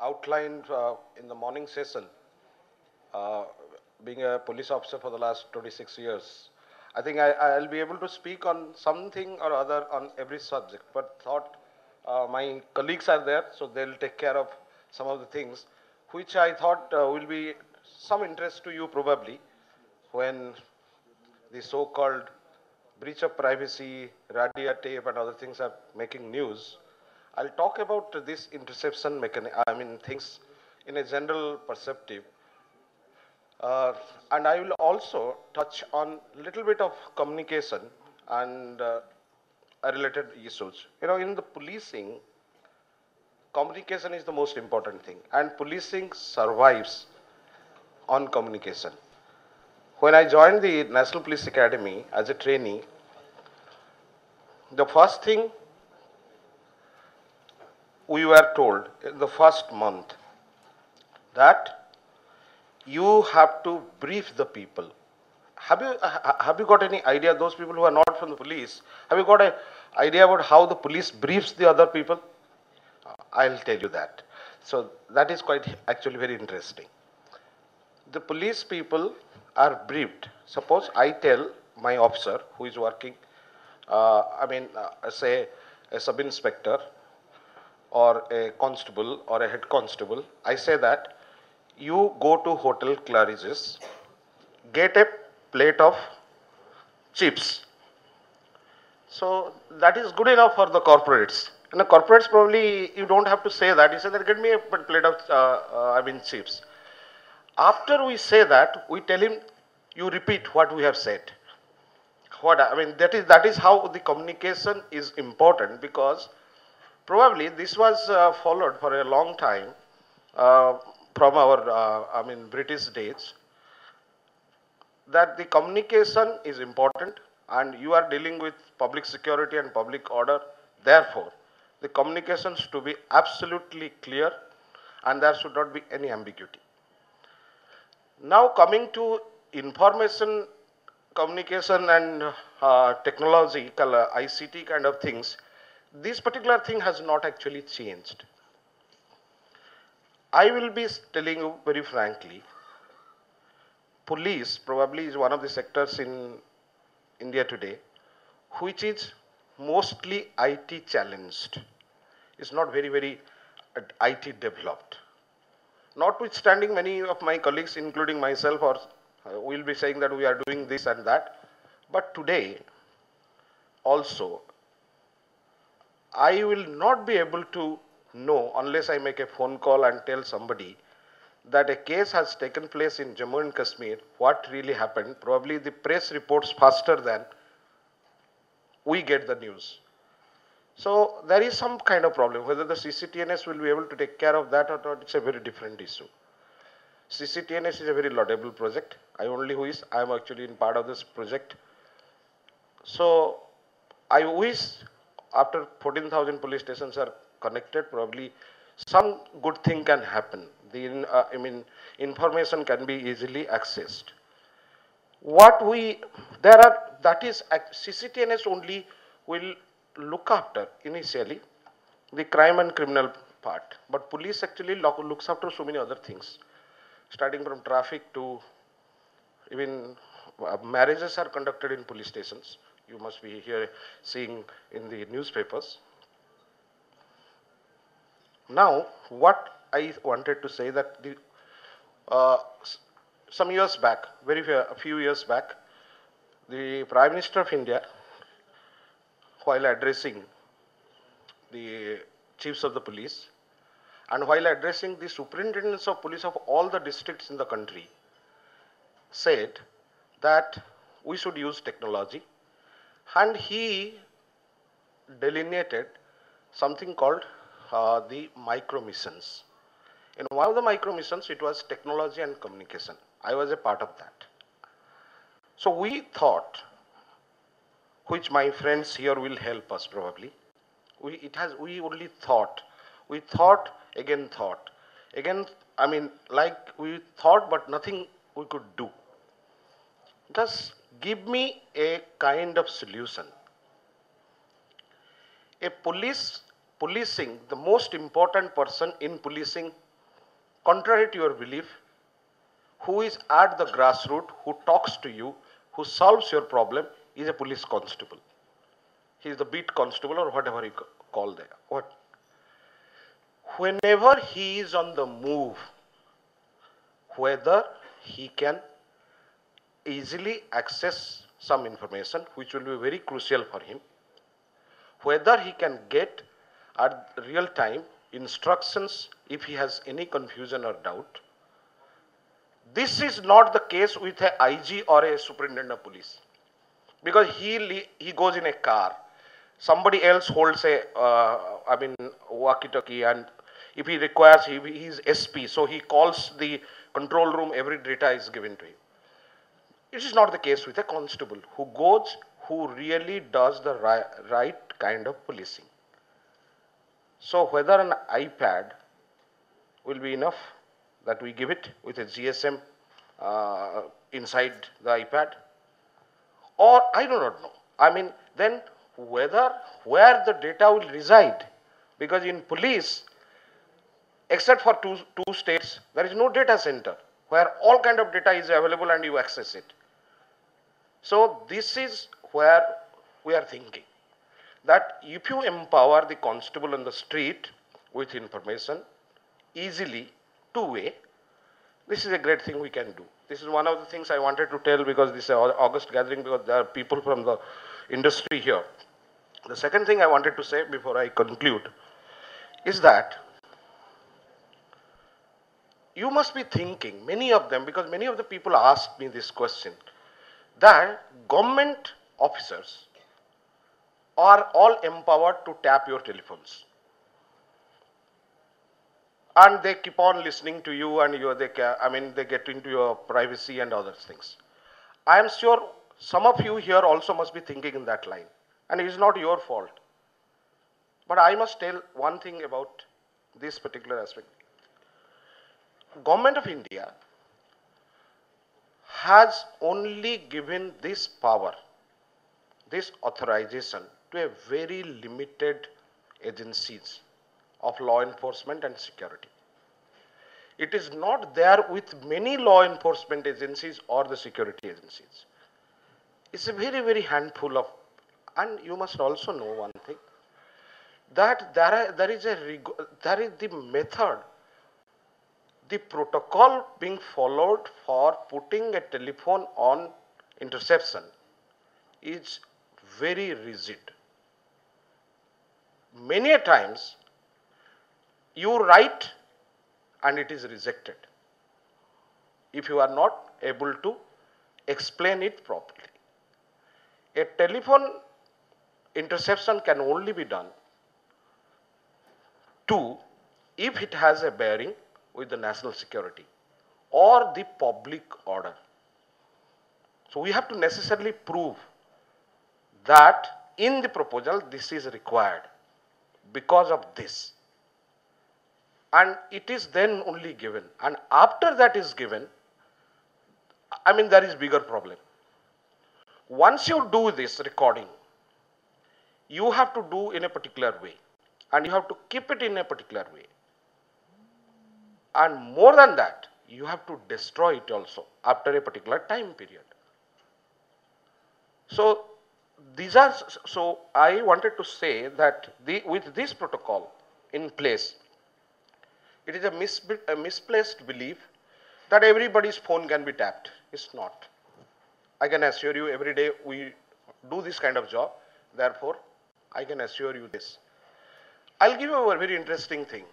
outlined in the morning session, uh, being a police officer for the last 26 years, I think I'll be able to speak on something or other on every subject, but thought my colleagues are there, so they'll take care of some of the things, which I thought will be some interest to you probably when the so-called breach of privacy, radio tape, and other things are making news. I'll talk about this interception mechanism, things in a general perspective. And I will also touch on a little bit of communication and related issues. In the policing, communication is the most important thing, and policing survives on communication. When I joined the National Police Academy as a trainee, the first thing we were told in the first month that you have to brief the people. Have you got any idea, those people who are not from the police, have you got an idea about how the police briefs the other people? I'll tell you that. So that is quite actually very interesting. The police people are briefed. Suppose I tell my officer who is working, say a sub inspector or a constable or a head constable, I say that you go to Hotel Claridge's, get a plate of chips. So that is good enough for the corporates. And the corporates probably you don't have to say that. You say that get me a plate of chips. After we say that, we tell him you repeat what we have said. That is how the communication is important, because probably this was followed for a long time uh, from our British days, that the communication is important and you are dealing with public security and public order. Therefore, the communications to be absolutely clear and there should not be any ambiguity. Now coming to information communication and technological ICT kind of things, this particular thing has not actually changed. I will be telling you very frankly, police probably is one of the sectors in India today which is mostly IT challenged. It's not very IT developed. Notwithstanding, many of my colleagues, including myself, or will be saying that we are doing this and that. But today, also, I will not be able to know unless I make a phone call and tell somebody that a case has taken place in Jammu and Kashmir, what really happened. Probably the press reports faster than we get the news. So there is some kind of problem. Whether the CCTNS will be able to take care of that or not, it's a very different issue. CCTNS is a very laudable project. I am actually in part of this project. So I wish after 14,000 police stations are connected, probably some good thing can happen. Information can be easily accessed. That is CCTNS only will look after initially the crime and criminal part, but police actually looks after so many other things, starting from traffic to even marriages are conducted in police stations. You must be here seeing in the newspapers. Now, what I wanted to say that uh, some years back, a few years back, the Prime Minister of India, while addressing the chiefs of the police and while addressing the superintendents of police of all the districts in the country, said that we should use technology, and he delineated something called the micro missions. In one of the micro missions, it was technology and communication. I was a part of that. So we thought, which my friends here will help us probably. We only thought. We thought, again thought. Again, like we thought, but nothing we could do. Just give me a kind of solution. Policing, the most important person in policing contrary to your belief, who is at the grassroots, who talks to you, who solves your problem, is a police constable. He is the beat constable or whatever you call there. What? Whenever he is on the move, whether he can easily access some information which will be very crucial for him, whether he can get at real time instructions if he has any confusion or doubt. This is not the case with a IG or a superintendent of police, because he goes in a car, somebody else holds a walkie-talkie, and if he requires, he is SP, so he calls the control room, every data is given to him. It is not the case with a constable who goes, who really does the right kind of policing. So whether an iPad will be enough that we give it with a GSM inside the iPad, or I do not know. I mean, then where the data will reside, because in police, except for two states, there is no data center where all kind of data is available and you access it. So this is where we are thinking that if you empower the constable on the street with information easily, two-way, this is a great thing we can do. This is one of the things I wanted to tell, because this is an August gathering, because there are people from the industry here. The second thing I wanted to say before I conclude is that you must be thinking, many of them, because many of the people asked me this question, that government officers are all empowered to tap your telephones. And they keep on listening to you, and they get into your privacy and other things. I am sure some of you here also must be thinking in that line, and it is not your fault. But I must tell one thing about this particular aspect. Government of India has only given this power, this authorization, to a very limited agencies of law enforcement and security. It is not there with many law enforcement agencies or the security agencies. It's a very, very handful of, and you must also know one thing, that there is the method, the protocol being followed for putting a telephone on interception is very rigid. Many a times you write and it is rejected if you are not able to explain it properly. A telephone interception can only be done if it has a bearing with the national security or the public order. So we have to necessarily prove that in the proposal this is required because of this. And it is then only given. And after that is given, there is bigger problem. Once you do this recording, you have to do in a particular way, and you have to keep it in a particular way. And more than that, you have to destroy it also after a particular time period. So I wanted to say that with this protocol in place, it is a misplaced belief that everybody's phone can be tapped. It's not. I can assure you, every day we do this kind of job. Therefore, I can assure you this. I'll give you a very interesting thing.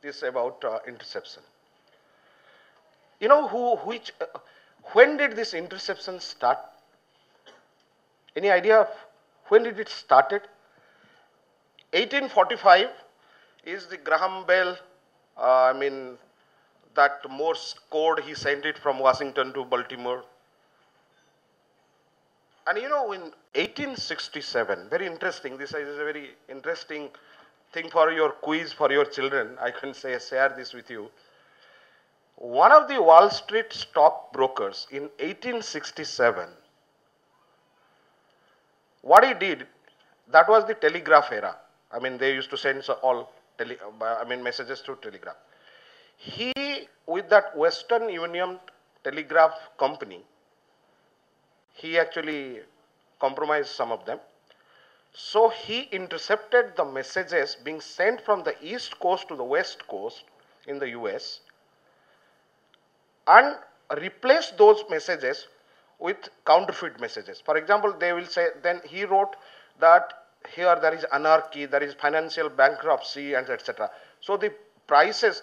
This about interception. You know when did this interception start? Any idea of when did it started? 1845 is the Graham Bell, that Morse code, he sent it from Washington to Baltimore. And in 1867, very interesting, this is a very interesting thing for your quiz for your children, I can share this with you. One of the Wall Street stock brokers in 1867, what he did, that was the telegraph era. They used to send all messages through telegraph. He, with that Western Union Telegraph Company, he actually compromised some of them. So he intercepted the messages being sent from the East Coast to the West Coast in the US and replaced those messages with counterfeit messages. For example, they will say, then he wrote that here there is anarchy, there is financial bankruptcy, and etc. So the prices,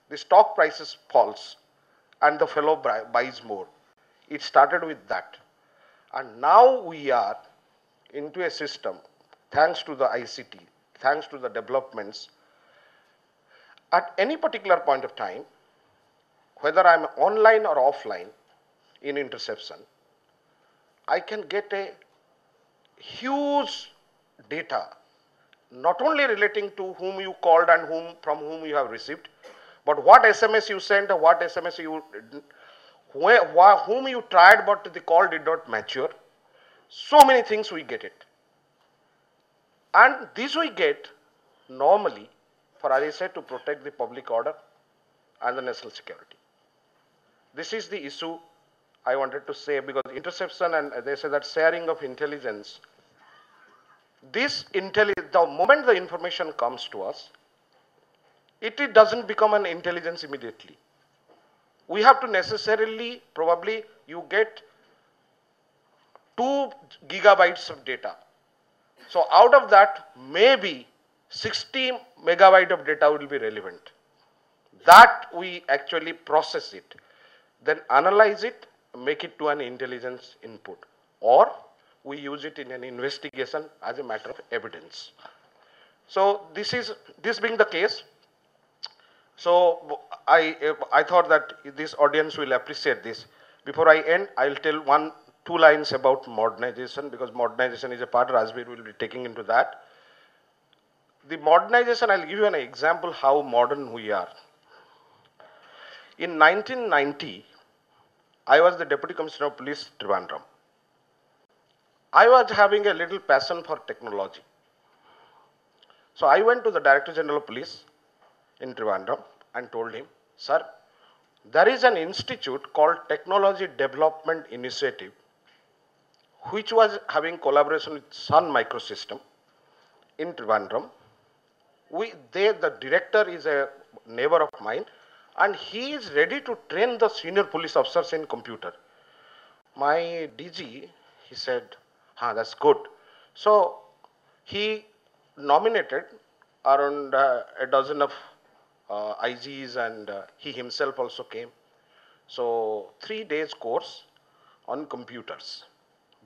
the stock prices falls and the fellow buys more. It started with that. And now we are into a system, thanks to the ICT, thanks to the developments, at any particular point of time, whether I'm online or offline in interception, I can get a huge data, not only relating to whom you called and from whom you have received, but what SMS you sent or what SMS you, whom you tried but the call did not mature. So many things we get it. And this we get normally for, as I said, to protect the public order and the national security. This is the issue I wanted to say, because interception and they say that sharing of intelligence, the moment the information comes to us, it doesn't become an intelligence immediately. We have to necessarily, probably you get 2 gigabytes of data. So out of that, maybe 60 megabyte of data will be relevant. That we actually process it, then analyze it, make it to an intelligence input, or we use it in an investigation as a matter of evidence. So this being the case, so I thought that this audience will appreciate this. Before I end, I'll tell 2 lines about modernization, because modernization is a part. Rajbir will be taking into that. The modernization, I'll give you an example how modern we are. In 1990, I was the Deputy Commissioner of Police, Trivandrum. I was having a little passion for technology. So I went to the Director General of Police in Trivandrum and told him, sir, there is an institute called Technology Development Initiative, which was having collaboration with Sun Microsystem in Trivandrum. The director is a neighbor of mine, and he is ready to train the senior police officers in computer. My DG, he said, that's good. So he nominated around a dozen of IGs, and he himself also came. So 3 days course on computers,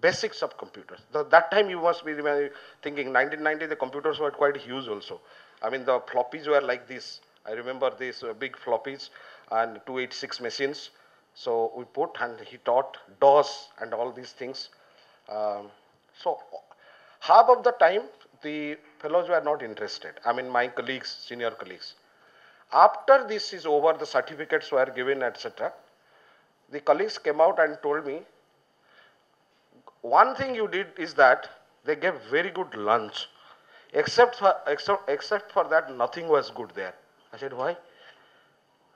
basics of computers. That time you must be thinking 1990 the computers were quite huge also. I mean the floppies were like this. I remember these big floppies and 286 machines. So we put, and he taught DOS and all these things. So half of the time the fellows were not interested. I mean my colleagues, senior colleagues. After this is over, the certificates were given, etc. The colleagues came out and told me, one thing you did is that they gave very good lunch. Except for that, nothing was good there. I said, why?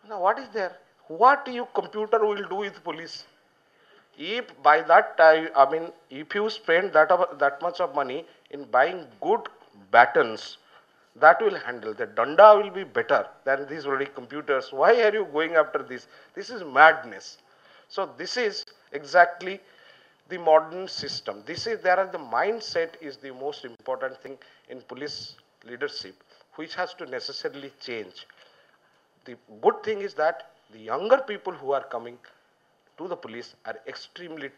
Now, what is there? What your computer will do with police? If by that time, I mean, if you spend that much of money in buying good batons, that will handle. The danda will be better than these already computers. Why are you going after this? This is madness. So this is exactly the modern system. The mindset is the most important thing in police leadership, which has to necessarily change. The good thing is that the younger people who are coming to the police are extremely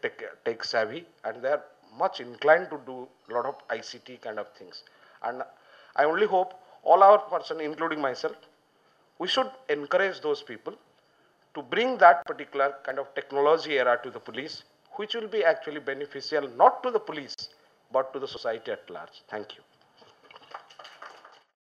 tech savvy, and they are much inclined to do a lot of ICT kind of things. And I only hope all our person, including myself, we should encourage those people to bring that particular kind of technology era to the police, which will be actually beneficial not to the police, but to the society at large. Thank you.